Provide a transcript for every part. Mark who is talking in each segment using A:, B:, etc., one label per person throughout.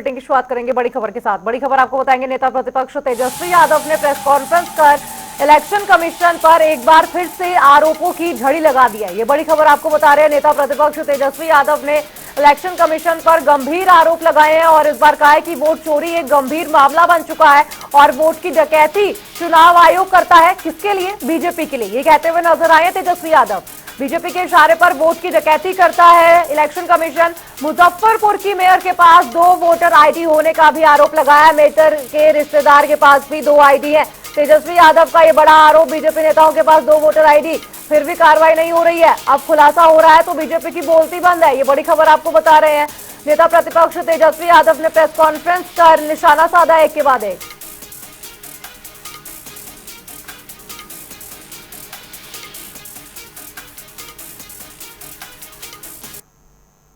A: Bulletin की शुरुआत करेंगे बड़ी खबर के साथ। बड़ी खबर आपको बताएंगे, नेता प्रतिपक्ष तेजस्वी यादव ने प्रेस कॉन्फ्रेंस कर इलेक्शन कमीशन पर एक बार फिर से आरोपों की झड़ी लगा दी है। ये बड़ी खबर आपको बता रहे हैं, नेता प्रतिपक्ष तेजस्वी यादव ने इलेक्शन कमीशन पर गंभीर आरोप लगाए हैं और इस बार कहा है कि वोट चोरी एक गंभीर मामला बन चुका है और वोट की डकैती चुनाव आयोग करता है। किसके लिए? बीजेपी के लिए। ये कहते हुए नजर आए तेजस्वी यादव। बीजेपी के इशारे पर वोट की डकैती करता है इलेक्शन कमीशन। मुजफ्फरपुर की मेयर के पास 2 वोटर आईडी होने का भी आरोप लगाया। मेयर के रिश्तेदार के पास भी 2 आईडी है। तेजस्वी यादव का ये बड़ा आरोप, बीजेपी नेताओं के पास 2 वोटर आईडी, फिर भी कार्रवाई नहीं हो रही है। अब खुलासा हो रहा है तो बीजेपी की बोलती बंद है। ये बड़ी खबर आपको बता रहे हैं। नेता प्रतिपक्ष तेजस्वी यादव ने प्रेस कॉन्फ्रेंस कर निशाना साधा एक के बाद एक।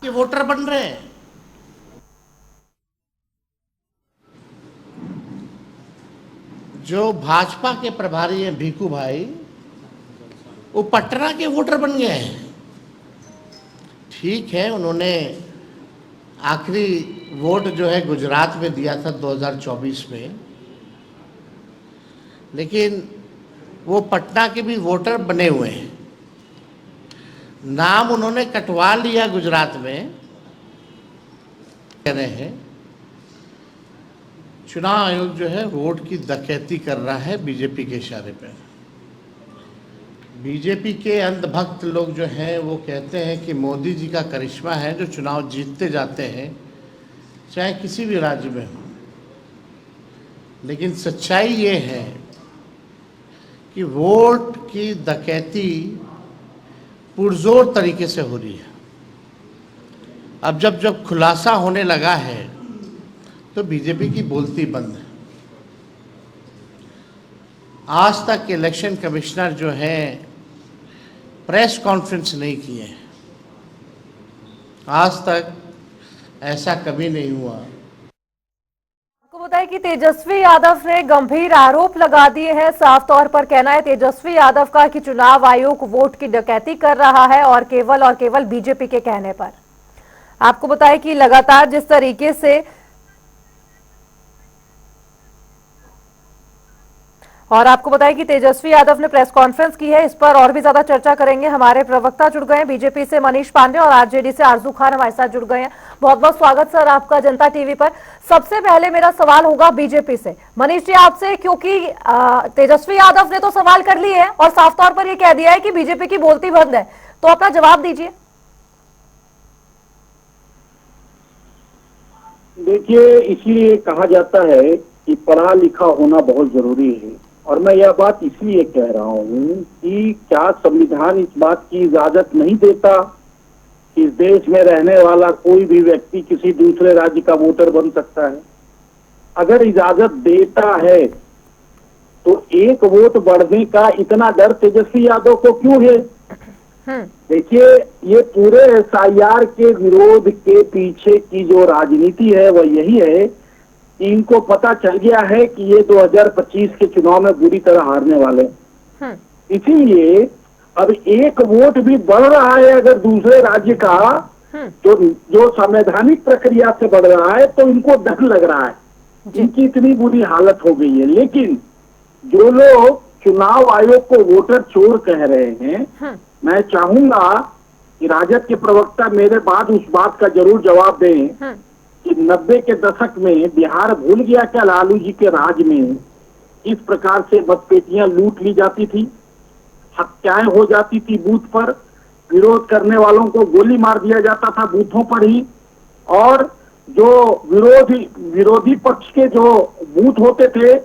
B: के वोटर बन रहे हैं। जो भाजपा के प्रभारी हैं भीखू भाई, वो पटना के वोटर बन गए हैं। ठीक है, उन्होंने आखिरी वोट जो है गुजरात में दिया था 2024 में, लेकिन वो पटना के भी वोटर बने हुए हैं। नाम उन्होंने कटवा लिया गुजरात में। कह रहे हैं चुनाव आयोग जो है वोट की डकैती कर रहा है बीजेपी के इशारे पर। बीजेपी के अंधभक्त लोग जो हैं वो कहते हैं कि मोदी जी का करिश्मा है जो चुनाव जीतते जाते हैं, चाहे किसी भी राज्य में हो। लेकिन सच्चाई ये है कि वोट की डकैती पुरजोर तरीके से हो रही है। अब जब खुलासा होने लगा है तो बीजेपी की बोलती बंद है। आज तक इलेक्शन कमिश्नर जो है प्रेस कॉन्फ्रेंस नहीं किए हैं। आज तक ऐसा कभी नहीं हुआ।
A: आपको बताएं कि तेजस्वी यादव ने गंभीर आरोप लगा दिए हैं। साफ तौर पर कहना है तेजस्वी यादव का कि चुनाव आयोग वोट की डकैती कर रहा है और केवल बीजेपी के कहने पर। आपको बताएं कि लगातार जिस तरीके से और आपको बताएं कि तेजस्वी यादव ने प्रेस कॉन्फ्रेंस की है, इस पर और भी ज्यादा चर्चा करेंगे। हमारे प्रवक्ता जुड़ गए हैं बीजेपी से, मनीष पांडे, और आरजेडी से आरजू खान हमारे साथ जुड़ गए हैं। बहुत बहुत स्वागत सर आपका जनता टीवी पर। सबसे पहले मेरा सवाल होगा बीजेपी से, मनीष जी आपसे, क्योंकि तेजस्वी यादव ने तो सवाल कर लिए है और साफ तौर पर यह कह दिया है कि बीजेपी की बोलती बंद है, तो अपना जवाब दीजिए।
C: देखिए, इसलिए कहा जाता है कि पढ़ा लिखा होना बहुत जरूरी है, और मैं यह बात इसलिए कह रहा हूँ कि क्या संविधान इस बात की इजाजत नहीं देता कि इस देश में रहने वाला कोई भी व्यक्ति किसी दूसरे राज्य का वोटर बन सकता है? अगर इजाजत देता है तो एक वोट बढ़ने का इतना डर तेजस्वी यादव को क्यों है? देखिए, ये पूरे एसआईआर के विरोध के पीछे की जो राजनीति है वह यही है कि इनको पता चल गया है कि ये 2025 के चुनाव में बुरी तरह हारने वाले हैं। इसीलिए अब एक वोट भी बढ़ रहा है अगर दूसरे राज्य का, तो जो संवैधानिक प्रक्रिया से बढ़ रहा है, तो इनको डर लग रहा है। इनकी इतनी बुरी हालत हो गई है। लेकिन जो लोग चुनाव आयोग को वोटर चोर कह रहे हैं, मैं चाहूंगा कि राजद के प्रवक्ता मेरे बाद उस बात का जरूर जवाब दें कि 90 के दशक में बिहार भूल गया क्या लालू जी के राज में इस प्रकार से मतपेटियां लूट ली जाती थी, हत्याएं हो जाती थी बूथ पर, विरोध करने वालों को गोली मार दिया जाता था बूथों पर ही, और जो विरोधी पक्ष के जो बूथ होते थे,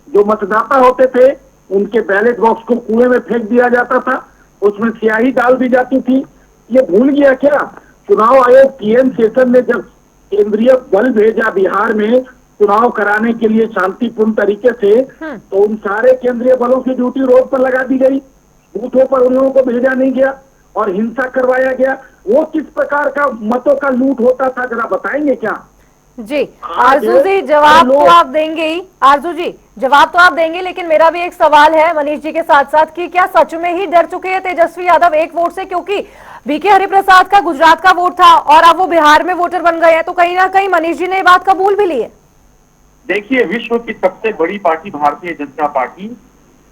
C: जो मतदाता होते थे, उनके बैलेट बॉक्स को कुएं में फेंक दिया जाता था, उसमें स्याही डाल दी जाती थी। ये भूल गया क्या? चुनाव आयोग पीएम सेशन ने जब केंद्रीय बल भेजा बिहार में चुनाव कराने के लिए शांतिपूर्ण तरीके से, तो उन सारे केंद्रीय बलों की ड्यूटी रोड पर लगा दी गई, बूथों पर उन लोगों को भेजा नहीं गया और हिंसा करवाया गया। वो किस प्रकार का मतों का लूट होता था, जरा बताएंगे क्या?
A: जी आरजू जी, जवाब तो आप देंगे ही। आरजू जी, जवाब तो आप देंगे, लेकिन मेरा भी एक सवाल है मनीष जी के साथ साथ कि क्या सच में ही डर चुके हैं तेजस्वी यादव एक वोट से? क्योंकि बीके हरिप्रसाद का गुजरात का वोट था और अब वो बिहार में वोटर बन गए हैं, तो कहीं ना कहीं मनीष जी ने ये बात कबूल भी ली है।
D: देखिए, विश्व की सबसे बड़ी पार्टी भारतीय जनता पार्टी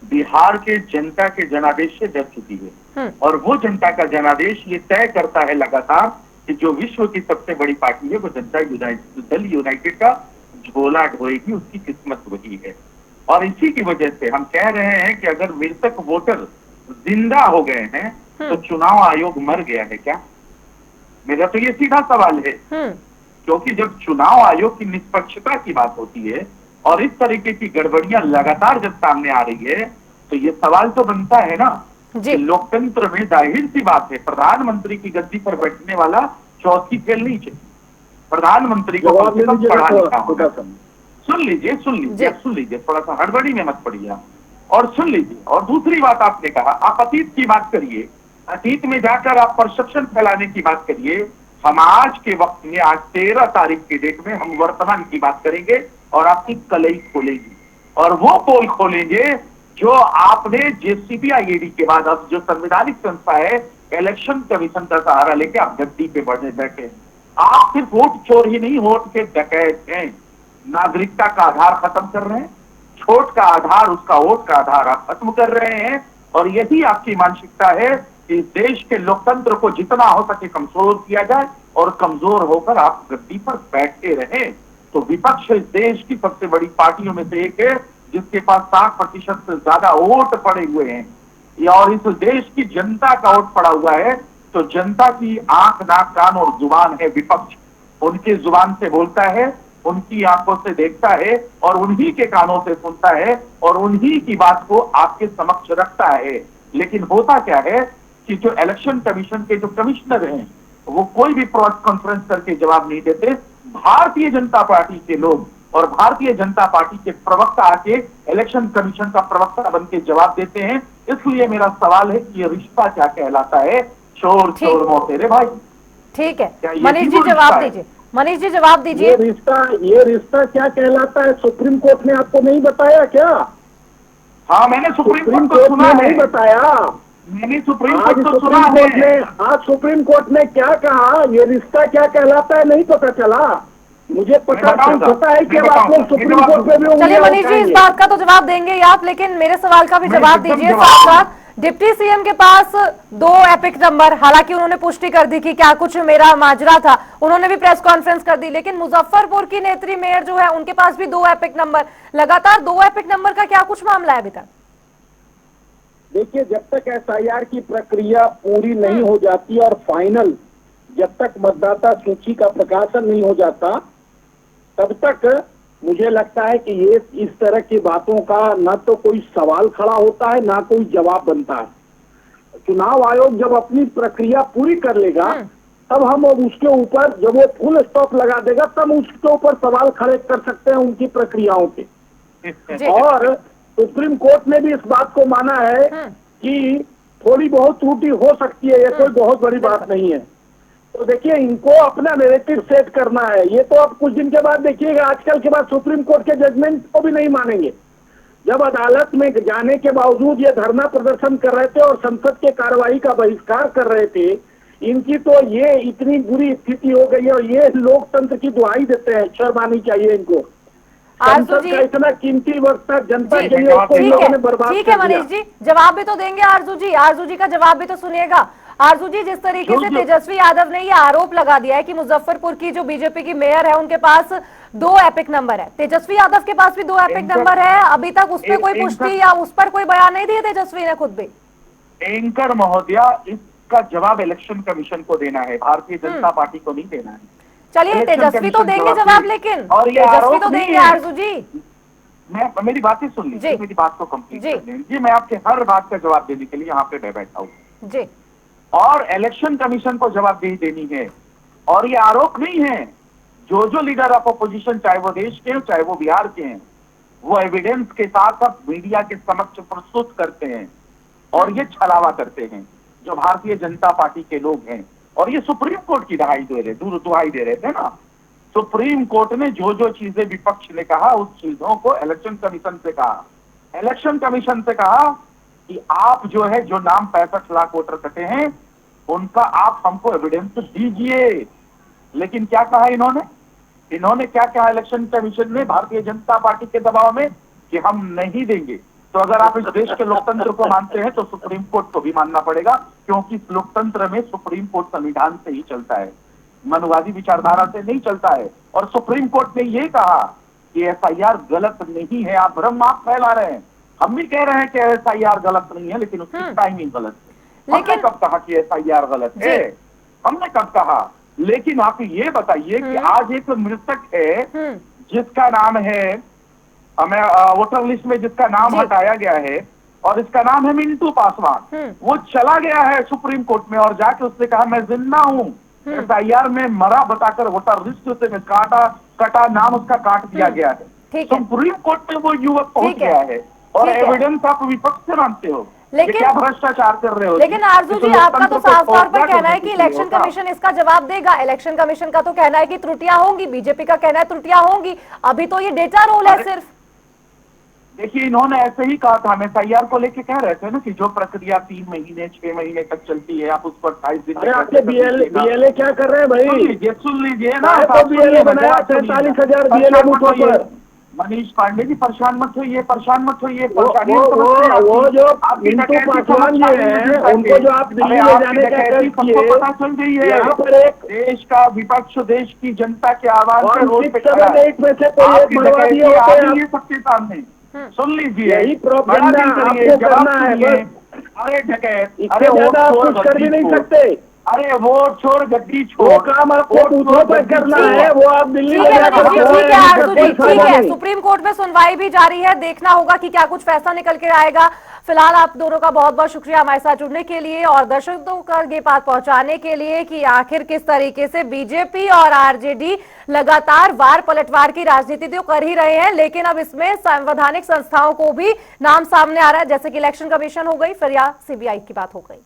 D: बिहार के जनता के जनादेश से डर चुकी है और वो जनता का जनादेश ये तय करता है लगातार कि जो विश्व की सबसे बड़ी पार्टी है वो जनता दल यूनाइटेड का झोला ढोएगी, उसकी किस्मत वही है। और इसी की वजह से हम कह रहे हैं कि अगर मृतक वोटर जिंदा हो गए हैं तो चुनाव आयोग मर गया है क्या? मेरा तो ये सीधा सवाल है, क्योंकि जब चुनाव आयोग की निष्पक्षता की बात होती है और इस तरीके की गड़बड़ियां लगातार जब सामने आ रही है तो ये सवाल तो बनता है ना कि लोकतंत्र में जाहिर सी बात है प्रधानमंत्री की गद्दी पर बैठने वाला चौथी फेल नहीं चाहिए। प्रधानमंत्री को कम से कम पढ़ा लिखा होगा। सुन लीजिए, थोड़ा सा हड़बड़ी में मत पड़िए और सुन लीजिए। और दूसरी बात आपने कहा, आप अतीत की बात करिए, अतीत में जाकर आप परसेप्शन फैलाने की बात करिए। हम आज के वक्त में, आज 13 तारीख की डेट में हम वर्तमान की बात करेंगे और आपकी कलई खोलेंगे और वो पोल खोलेंगे जो आपने जेसीबीआईडी के बाद अब जो संवैधानिक संस्था है इलेक्शन कमीशन का सहारा लेके आप गद्दी पे बैठे हैं। आप सिर्फ वोट चोर ही नहीं, वोट के डकैत हैं। नागरिकता का आधार खत्म कर रहे हैं, छोट का आधार, उसका वोट का आधार आप खत्म कर रहे हैं और यही आपकी मानसिकता है कि देश के लोकतंत्र को जितना हो सके कमजोर किया जाए और कमजोर होकर आप गद्दी पर बैठते रहें। तो विपक्ष इस देश की सबसे बड़ी पार्टियों में से एक है जिसके पास 60% से ज्यादा वोट पड़े हुए हैं और इस देश की जनता का वोट पड़ा हुआ है। तो जनता की आंख, नाक, कान और जुबान है विपक्ष। उनकी जुबान से बोलता है, उनकी आंखों से देखता है और उन्हीं के कानों से सुनता है और उन्हीं की बात को आपके समक्ष रखता है। लेकिन होता क्या है कि जो इलेक्शन कमीशन के जो कमिश्नर हैं वो कोई भी प्रेस कॉन्फ्रेंस करके जवाब नहीं देते। भारतीय जनता पार्टी के लोग और भारतीय जनता पार्टी के प्रवक्ता आके इलेक्शन कमीशन का प्रवक्ता बन के जवाब देते हैं। इसलिए मेरा सवाल है कि ये रिश्ता क्या कहलाता है? चोर चोर मोतेरे भाई।
A: ठीक है, मनीष जी जवाब दीजिए। मनीष जी जवाब दीजिए।
C: ये रिश्ता क्या कहलाता है? सुप्रीम कोर्ट ने आपको नहीं बताया क्या?
D: हाँ, मैंने सुप्रीम कोर्ट को सुना
C: नहीं बताया।
D: मैंने सुप्रीम कोर्ट को सुना है।
C: आज सुप्रीम कोर्ट ने क्या कहा? ये रिश्ता क्या कहलाता है नहीं पता चला? मुझे पता है कि अब आप लोग सुप्रीम कोर्ट में भी।
A: चलिए मनीष जी, इस बात का तो जवाब देंगे आप, लेकिन मेरे सवाल का भी जवाब दीजिए। साथ साथ डिप्टी सीएम के पास 2 एपिक नंबर, हालांकि उन्होंने पुष्टि कर दी कि क्या कुछ मेरा माजरा था, उन्होंने भी प्रेस कॉन्फ्रेंस कर दी, लेकिन मुजफ्फरपुर की नेत्री मेयर जो है उनके पास भी 2 एपिक नंबर। लगातार 2 एपिक नंबर का क्या कुछ मामला है अभी तक?
C: देखिए, जब तक एसआईआर की प्रक्रिया पूरी नहीं हो जाती और फाइनल जब तक मतदाता सूची का प्रकाशन नहीं हो जाता तब तक मुझे लगता है कि ये इस तरह की बातों का न तो कोई सवाल खड़ा होता है ना कोई जवाब बनता है। चुनाव आयोग जब अपनी प्रक्रिया पूरी कर लेगा तब हम उसके ऊपर, जब वो फुल स्टॉप लगा देगा तब उसके ऊपर सवाल खड़े कर सकते हैं उनकी प्रक्रियाओं के। और सुप्रीम कोर्ट ने भी इस बात को माना है कि थोड़ी बहुत त्रुटि हो सकती है, ये कोई बहुत बड़ी बात नहीं है। तो देखिए, इनको अपना नैरेटिव सेट करना है। ये तो अब कुछ दिन के बाद देखिएगा, आजकल के बाद सुप्रीम कोर्ट के जजमेंट को भी नहीं मानेंगे। जब अदालत में जाने के बावजूद ये धरना प्रदर्शन कर रहे थे और संसद के कार्रवाई का बहिष्कार कर रहे थे, इनकी तो ये इतनी बुरी स्थिति हो गई है और ये लोकतंत्र की दुहाई देते हैं। शर्म आनी चाहिए इनको। संसद का इतना कीमती वक्त था जनता के लिए, उसको इन लोगों ने बर्बाद कर दिया।
A: ठीक है मनीष जी, जवाब भी तो देंगे आरजू जी। आरजू जी का जवाब भी तो सुनिएगा। आरजू जी, जिस तरीके से तेजस्वी यादव ने ये आरोप लगा दिया है कि मुजफ्फरपुर की जो बीजेपी की मेयर है उनके पास 2 एपिक नंबर है, तेजस्वी यादव के पास भी 2 एपिक नंबर है, अभी तक उस पर कोई पुष्टि या उस पर कोई बयान नहीं दिया तेजस्वी ने खुद भी।
D: एंकर महोदया, इसका जवाब इलेक्शन कमीशन को देना है, भारतीय जनता पार्टी को नहीं देना है।
A: चलिए, तेजस्वी तो देंगे जवाब, लेकिन तेजस्वी तो देंगे आरजू जी।
D: मेरी बातें सुन लीजिए, मेरी बात को कंप्लीट कर लीजिए। मैं आपके हर बात का जवाब देने के लिए यहाँ पे बैठा हूँ
A: जी।
D: और इलेक्शन कमीशन को जवाबदेही देनी है। और ये आरोप नहीं है, जो लीडर ऑफ अपोजिशन, चाहे वो देश के हैं चाहे वो बिहार के हैं, वो एविडेंस के साथ साथ मीडिया के समक्ष प्रस्तुत करते हैं और ये छलावा करते हैं जो भारतीय जनता पार्टी के लोग हैं। और ये सुप्रीम कोर्ट की दुहाई दे रहे थे ना। सुप्रीम कोर्ट ने जो जो चीजें विपक्ष ने कहा उस चीजों को इलेक्शन कमीशन से कहा। इलेक्शन कमीशन से कहा कि आप जो है जो नाम 65 लाख वोटर कटे हैं उनका आप हमको एविडेंस दीजिए। लेकिन क्या कहा इन्होंने क्या कहा इलेक्शन कमीशन ने भारतीय जनता पार्टी के दबाव में कि हम नहीं देंगे। तो अगर आप इस देश के लोकतंत्र को मानते हैं तो सुप्रीम कोर्ट को भी मानना पड़ेगा, क्योंकि इस लोकतंत्र में सुप्रीम कोर्ट संविधान से ही चलता है, मनुवादी विचारधारा से नहीं चलता है। और सुप्रीम कोर्ट ने यह कहा कि एफआईआर गलत नहीं है, आप भ्रम आप फैला रहे हैं। हम भी कह रहे हैं कि एफआईआर गलत नहीं है, लेकिन उसकी टाइमिंग गलत है। हमने कब कहा कि एफआईआर गलत है? हमने कब कहा? लेकिन आप ये बताइए कि आज एक मृतक है जिसका नाम है, हमें वोटर लिस्ट में जिसका नाम हटाया गया है और इसका नाम है मिंटू पासवान। वो चला गया है सुप्रीम कोर्ट में और जाके उसने कहा मैं जिंदा हूं, एफआईआर में मरा बताकर वोटर लिस्ट से कटा नाम उसका काट दिया गया है। सुप्रीम कोर्ट में वो युवक पहुंच गया है और एविडेंस आप विपक्ष से मानते हो,
A: लेकिन
D: क्या भ्रष्टाचार कर रहे हो?
A: लेकिन आरजू जी, आपका तो साफ तौर पर कहना है कि इलेक्शन कमीशन इसका जवाब देगा। इलेक्शन कमीशन का तो कहना है कि त्रुटियां होंगी, बीजेपी का कहना है त्रुटियां होंगी। अभी तो ये डेटा रोल है सिर्फ।
D: देखिए, इन्होंने ऐसे ही कहा था, हम एफआईआर को लेके कह रहे थे ना कि जो प्रक्रिया 3 महीने 6 महीने तक चलती है, आप उस पर 28 दिन।
C: अरे आपके बीएलए क्या कर रहे हैं भाई?
D: सुन लीजिए ना,
C: तो बीएलए बनाया 47,000 बीएलए बूथों पर।
D: मनीष पांडे जी परेशान मत होइए, परेशान मत होइए।
C: वो जो मिंटू पासवान जी हैं, उनको जो आप दिल्ली ले जाने का कर किए,
D: पता चल गई है।
C: यहाँ पर एक
D: देश का विपक्ष देश की जनता के आवाज पे रोड पे
C: खड़ा है। में से कोई एक मरवा दिए होते हैं
D: सबके सामने। सुन लीजिए,
C: यही प्रोपेगेंडा आपको करना है बस।
D: अरे डकैत,
C: अरे ज्यादा आप कुछ कर भी नहीं सकते।
D: अरे वोट छोड़, गद्दी छोड़,
C: वो काम आपको बूथों पर करना है, वो आप दिल्ली में जाकर
A: ठीक है। सुप्रीम कोर्ट में सुनवाई भी जारी है, देखना होगा कि क्या कुछ फैसला निकल के आएगा। फिलहाल आप दोनों का बहुत बहुत शुक्रिया हमारे साथ जुड़ने के लिए और दर्शकों का ये बात पहुंचाने के लिए कि आखिर किस तरीके से बीजेपी और आरजेडी लगातार वार पलटवार की राजनीति तो कर ही रहे हैं, लेकिन अब इसमें संवैधानिक संस्थाओं को भी नाम सामने आ रहा है, जैसे कि इलेक्शन कमीशन हो गई, फिर या सीबीआई की बात हो गई।